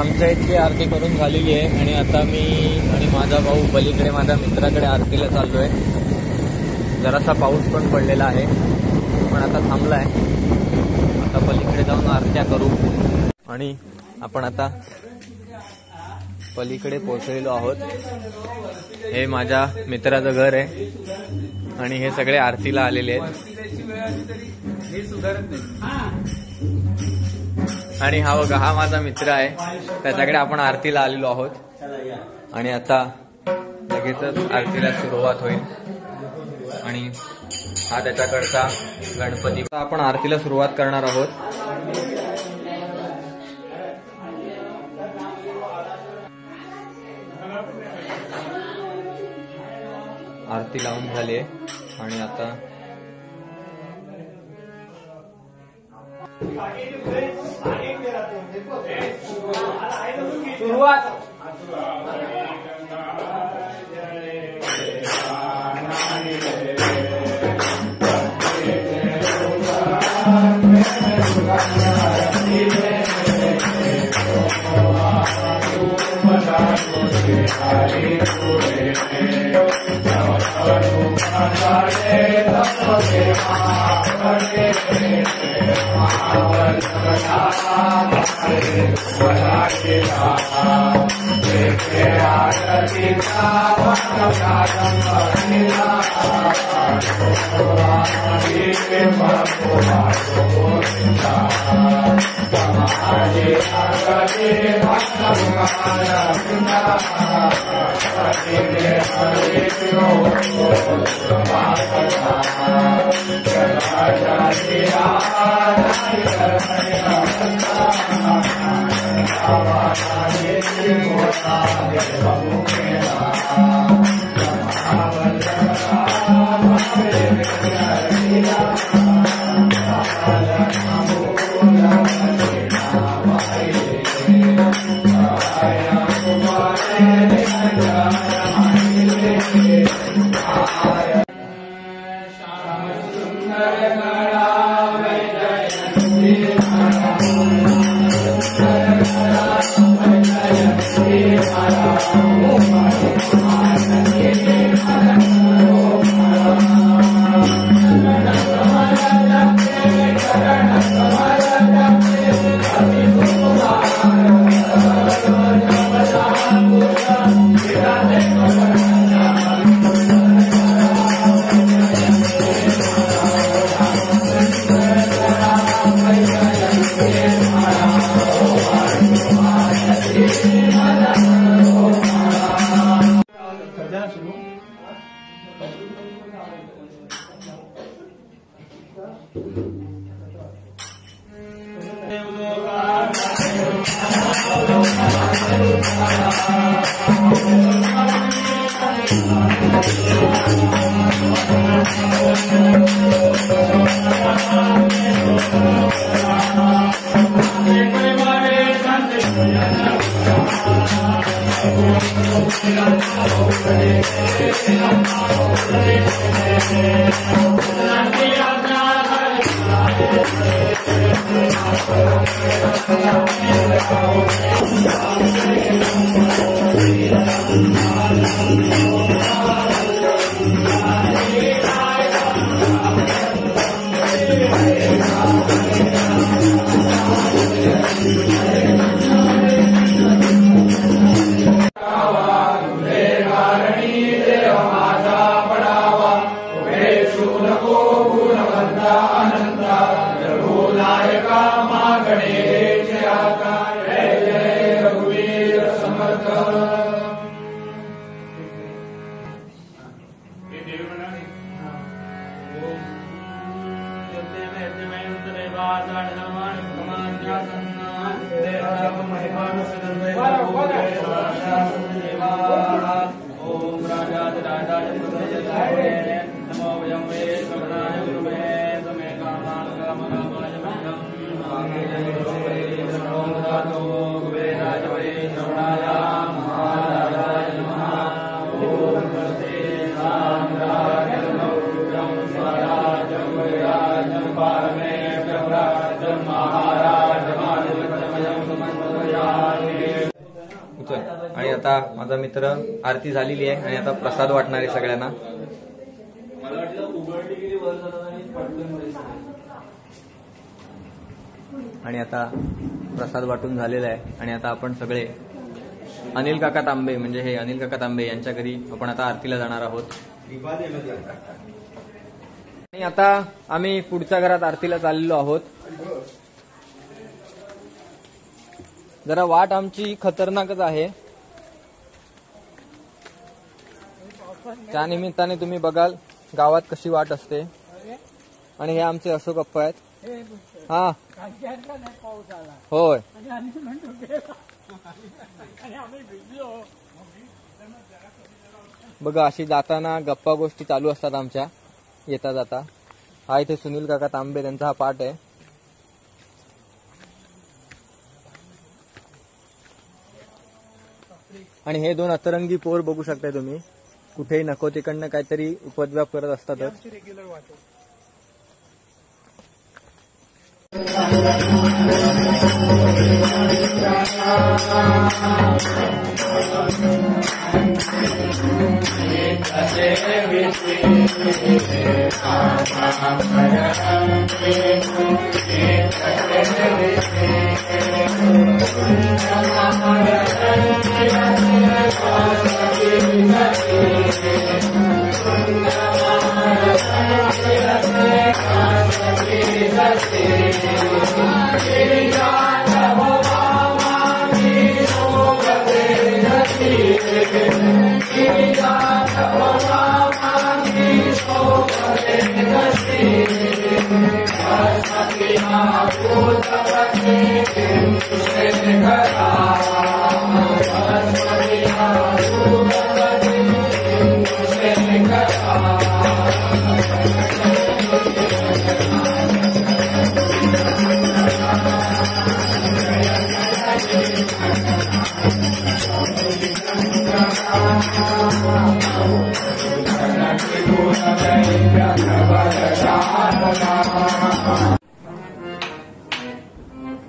आमच्या इथली आरती करून झालेली आहे आणि आता मी आणि माझा भाऊ पलीकडे माझ्या मित्राकडे आरतीला चाललोय। जरासा पाऊस पण पडलेला आहे पण आता थांबलाय। आता पलीकडे जाऊन आरत्या करू आणि आपण आता पलीकडे पोहोचलेलो आहोत। हे माझ्या मित्राचं घर आहे आणि हे सगळे आरतीला आलेले आहेत। आणि हा बघा, हा माझा मित्र आहे, त्याच्याकडे आपण आरतीला आलेलो आहोत आणि आता लगेचच आरतीला सुरुवात होईल। आणि हा त्याच्याकडचा गणपती। आपण आरतीला सुरुवात करणार आहोत। आरती लावून झाली आणि आता सुरुवात। महाराज बसतोय आणि आता माझा मित्र आरती झालेली आहे आणि आता प्रसाद वाटणार आहे सगळ्यांना. आणि आता प्रसाद वाटून झालेला आहे आणि आता आपण सगळे अनिल काका तांबे म्हणजे हे अनिल काका तांबे यांच्या घरी आपण आता आरतीला जाणार आहोत. आणि आता आम्ही पुढच्या घरात आरतीला चाललेलो आहोत. जरा वाट आमची खतरनाकच आहे. त्या निमित्ताने तुम्ही बघाल गावात कशी वाट असते. आणि हे आमचे अशोक अप्पा आहेत. हा होय बघा अशी जाताना गप्पा गोष्टी चालू असतात आमच्या येता जाता. हा इथे सुनील काका तांबे त्यांचा हा पाठ आहे. आणि हे दोन अतरंगी पोर बघू शकताय तुम्ही कुठेही नको तिकडनं काहीतरी उपद्व्याप करत असतातच.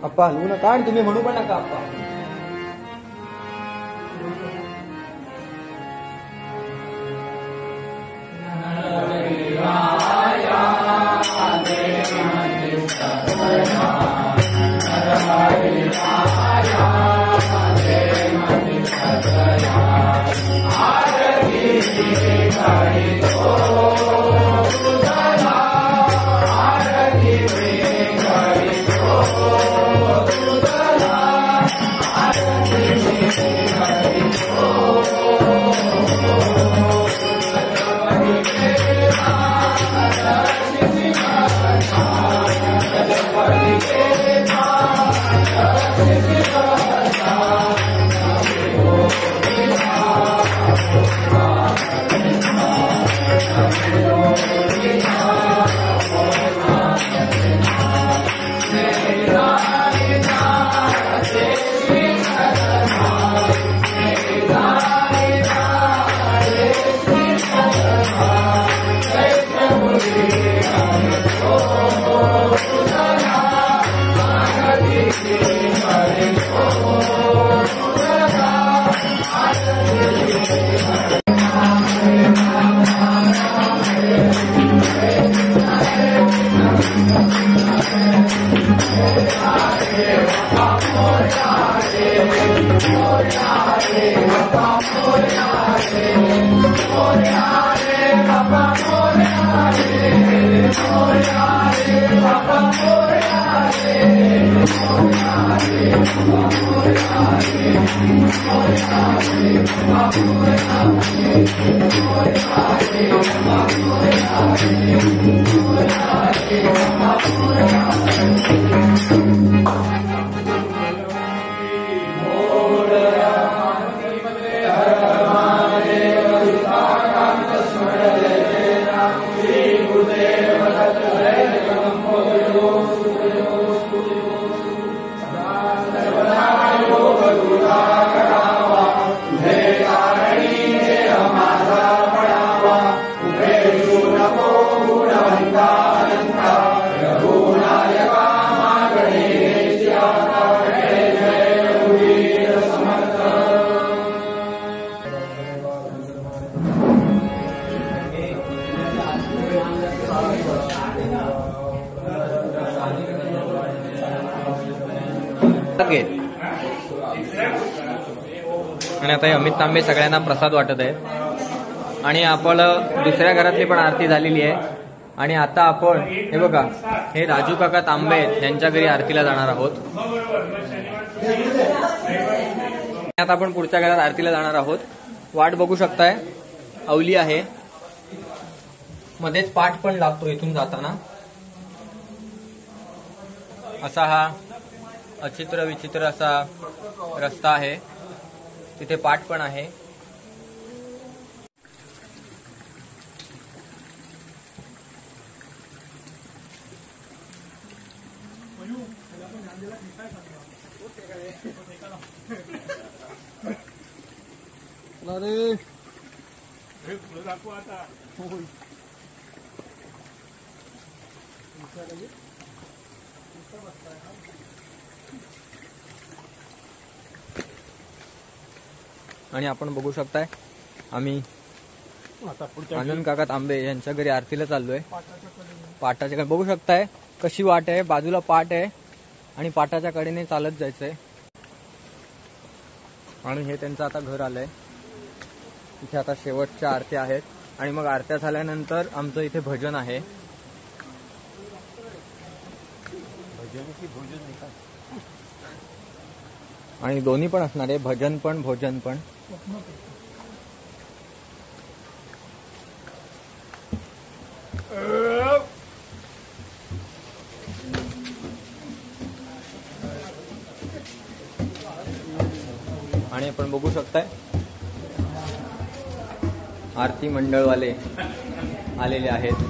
अप्पा हलवू नका आणि तुम्ही म्हणू पण नका अप्पा. रघुनायका मा गणेश आणि आता हे अमित तांबे सगळ्यांना प्रसाद वाटत आहे आणि आपण दुसऱ्या घरातली पण आरती झालेली आहे आणि आता आपण हे बघा हे राजू काका तांबे यांच्या घरी आरतीला जाणार आहोत. आता आपण पुढच्या घरात आरतीला जाणार आहोत. वाट बघू शकताय, अवली आहे, मध्येच पाठ पण लागतो इथून जाताना. असा हा अचित्र विचित्र असा रस्ता आहे, तिथे पाठ पण आहे. आणि आपण बघू शकताय आम्ही आनंद काका तांबे यांच्या घरी आरतीला चाललोय. पाटाच्या कडे बघू शकताय कशी वाट आहे, बाजूला पाट आहे आणि पाटाच्या कडेने चालत जायचंय. आणि हे त्यांचं आता घर आलंय. इथे आता शेवटच्या आरत्या आहेत आणि मग आरत्या झाल्यानंतर आमचं इथे भजन आहे. आणि दोन्ही पण असणार आहे, भजन पण भोजन पण. आणि आपण बघू शकताय आरती मंडळवाले आलेले आहेत.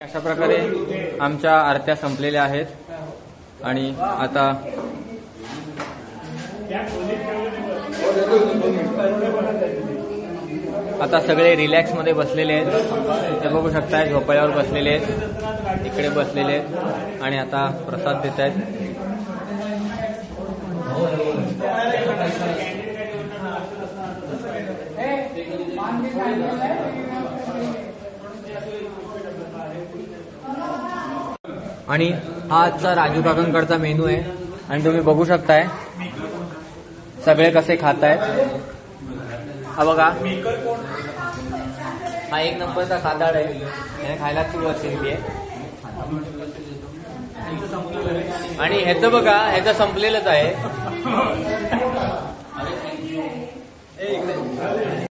अशा प्रकारे आमच्या आरत्या संपलेल्या आहेत आणि आता सगळे रिलॅक्स मध्ये बसलेले आहेत. ते बघू शकताय झोपाळ्यावर बसलेले आहेत, इकडे बसलेले आहेत आणि आता प्रसाद देत आहेत. आणि हा आजचा राजू काकांकडचा मेनू आहे आणि तुम्ही बघू शकताय सगळे कसे खात आहेत. हा बघा, हा एक नंबरचा खादाड आहे, याने खायला सुरुवात केलेली आहे. आणि ह्याचं बघा, ह्याचं संपलेलंच आहे.